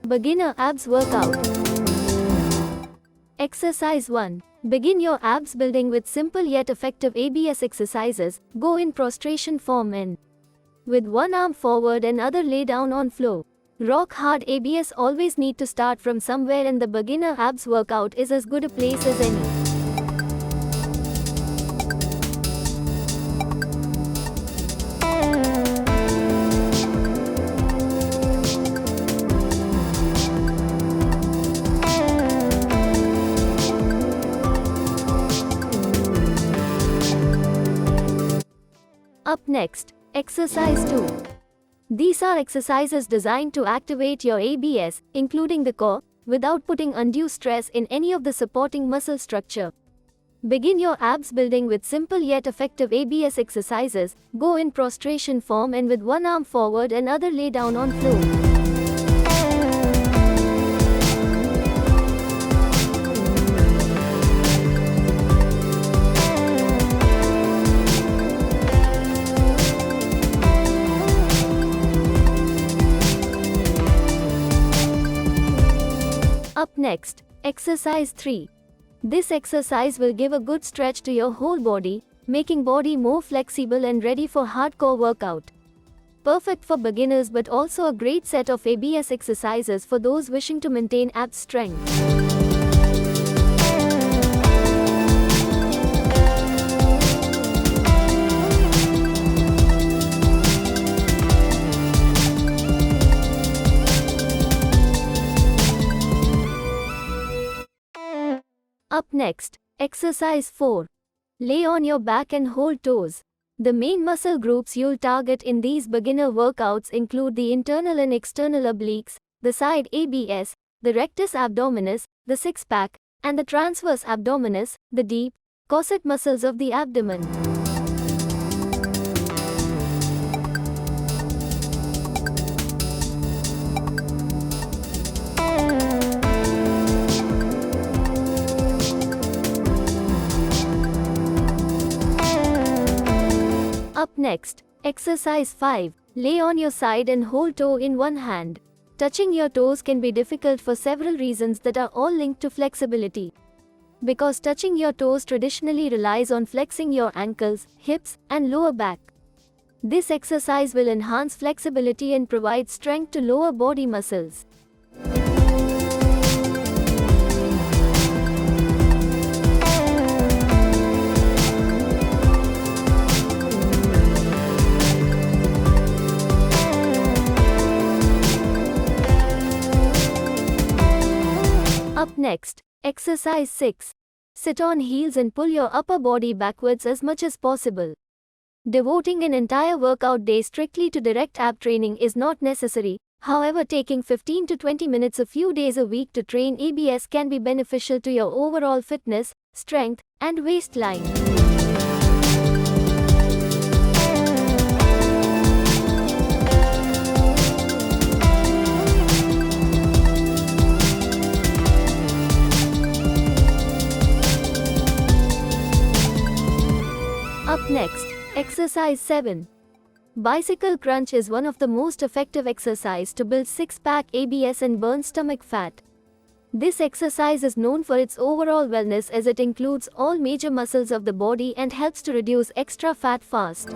Beginner abs workout. Exercise 1. Begin your abs building with simple yet effective ABS exercises. Go in prostration form and with one arm forward and other lay down on floor. Rock hard ABS. Always need to start from somewhere, and the beginner abs workout is as good a place as any. Up next, exercise 2. These are exercises designed to activate your ABS, including the core, without putting undue stress in any of the supporting muscle structure. Begin your abs building with simple yet effective ABS exercises. Go in prostration form and with one arm forward and other lay down on floor. Up next, exercise 3. This exercise will give a good stretch to your whole body, making body more flexible and ready for hardcore workout. Perfect for beginners, but also a great set of ABS exercises for those wishing to maintain abs strength. Up next, exercise 4. Lay on your back and hold toes. The main muscle groups you'll target in these beginner workouts include the internal and external obliques, the side ABS, the rectus abdominis, the six-pack, and the transverse abdominis, the deep, corset muscles of the abdomen. Up next, exercise 5. Lay on your side and hold toe in one hand. Touching your toes can be difficult for several reasons that are all linked to flexibility. Because touching your toes traditionally relies on flexing your ankles, hips, and lower back. This exercise will enhance flexibility and provide strength to lower body muscles. Up next, exercise 6. Sit on heels and pull your upper body backwards as much as possible. Devoting an entire workout day strictly to direct ab training is not necessary. However, taking 15 to 20 minutes a few days a week to train ABS can be beneficial to your overall fitness, strength, and waistline. Up next, exercise 7. Bicycle crunch is one of the most effective exercises to build six-pack ABS and burn stomach fat. This exercise is known for its overall wellness as it includes all major muscles of the body and helps to reduce extra fat fast.